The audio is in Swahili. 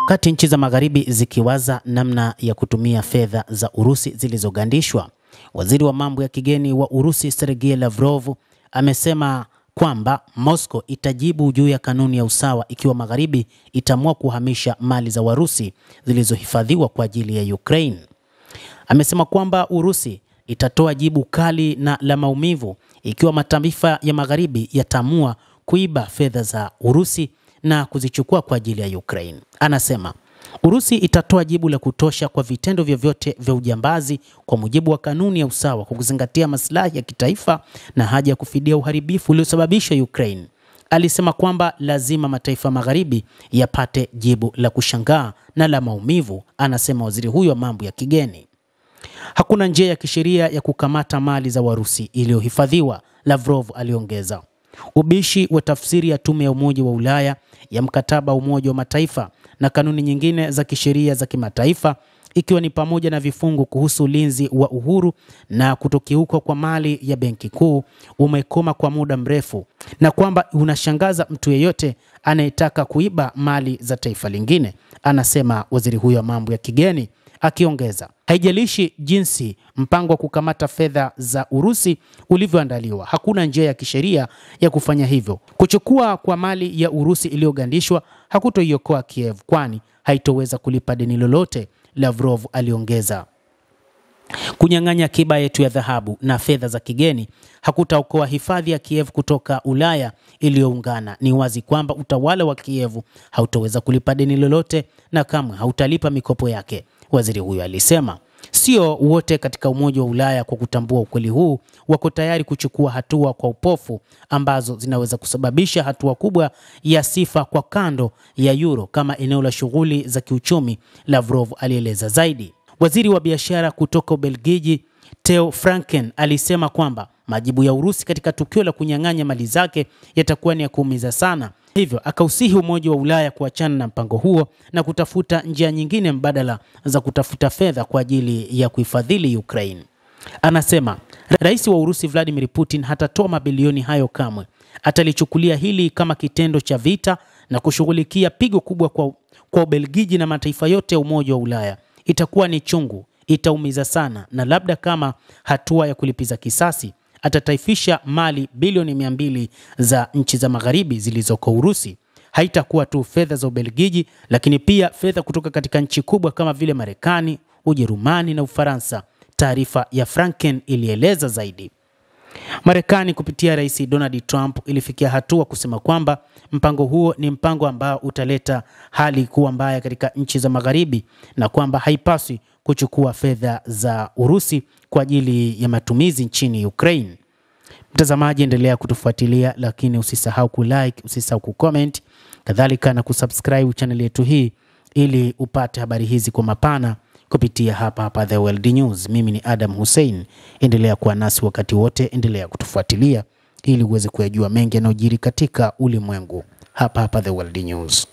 Kati nchi za magharibi zikiwaza namna ya kutumia fedha za Urusi zilizogandishwa, waziri wa mambo ya kigeni wa Urusi Sergei Lavrov amesema kwamba Moscow itajibu juu ya kanuni ya usawa ikiwa magharibi itaamua kuhamisha mali za Warusi zilizohifadhiwa kwa ajili ya Ukraine. Amesema kwamba Urusi itatoa jibu kali na la maumivu ikiwa mataifa ya magharibi yataamua kuiba fedha za Urusi na kuzichukua kwa ajili ya Ukraine. Anasema Urusi itatoa jibu la kutosha kwa vitendo vyovyote vya ujambazi kwa mujibu wa kanuni ya usawa kwa kuzingatia maslahi ya kitaifa na haja ya kufidia uharibifu uliosababisha Ukraine. Alisema kwamba lazima mataifa magharibi yapate jibu la kushangaa na la maumivu, anasema waziri huyo wa mambo ya kigeni. Hakuna njia ya kisheria ya kukamata mali za Warusi iliyohifadhiwa, Lavrov aliongeza. Ubishi wa tafsiri ya tume ya Umoja wa Ulaya ya mkataba wa Umoja wa Mataifa na kanuni nyingine za kisheria za kimataifa ikiwa ni pamoja na vifungu kuhusu ulinzi wa uhuru na kutokiuka kwa mali ya benki kuu umekoma kwa muda mrefu, na kwamba unashangaza mtu yeyote anayetaka kuiba mali za taifa lingine, anasema waziri huyo wa mambo ya kigeni, akiongeza haijalishi jinsi mpango wa kukamata fedha za Urusi ulivyoandaliwa, hakuna njia ya kisheria ya kufanya hivyo. Kuchukua kwa mali ya Urusi iliyogandishwa hakutoiokoa Kiev, kwani haitoweza kulipa deni lolote, Lavrov aliongeza. Kunyang'anya akiba yetu ya dhahabu na fedha za kigeni hakutaokoa hifadhi ya Kiev kutoka Ulaya iliyoungana. Ni wazi kwamba utawala wa Kiev hautoweza kulipa deni lolote na kamwe hautalipa mikopo yake, waziri huyo alisema. Sio wote katika Umoja wa Ulaya kwa kutambua ukweli huu wako tayari kuchukua hatua kwa upofu ambazo zinaweza kusababisha hatua kubwa ya sifa kwa kando ya euro kama eneo la shughuli za kiuchumi, Lavrov alieleza zaidi. Waziri wa biashara kutoka Ubelgiji Theo Franken alisema kwamba majibu ya Urusi katika tukio la kunyang'anya mali zake yatakuwa ni ya kuumiza sana. Hivyo akausihi Umoja wa Ulaya kuachana na mpango huo na kutafuta njia nyingine mbadala za kutafuta fedha kwa ajili ya kuifadhili Ukraine. Anasema Rais wa Urusi Vladimir Putin hatatoa mabilioni hayo kamwe. Atalichukulia hili kama kitendo cha vita na kushughulikia pigo kubwa kwa Ubelgiji na mataifa yote ya Umoja wa Ulaya. Itakuwa ni chungu, itaumiza sana, na labda kama hatua ya kulipiza kisasi atataifisha mali bilioni 200 za nchi za magharibi zilizoko Urusi. Haitakuwa tu fedha za Ubelgiji, lakini pia fedha kutoka katika nchi kubwa kama vile Marekani, Ujerumani na Ufaransa, taarifa ya Franken ilieleza zaidi. Marekani kupitia Rais Donald Trump ilifikia hatua kusema kwamba mpango huo ni mpango ambao utaleta hali kuwa mbaya katika nchi za magharibi na kwamba haipaswi kuchukua fedha za Urusi kwa ajili ya matumizi nchini Ukraine. Mtazamaji, endelea kutufuatilia, lakini usisahau kulike, usisahau kucomment, kadhalika na kusubscribe channel yetu hii ili upate habari hizi kwa mapana kupitia hapa The World News. Mimi ni Adam Hussein. Endelea kuwa nasi wakati wote, endelea kutufuatilia ili uweze kuyajua mengi yanayojiri katika ulimwengu hapa The World News.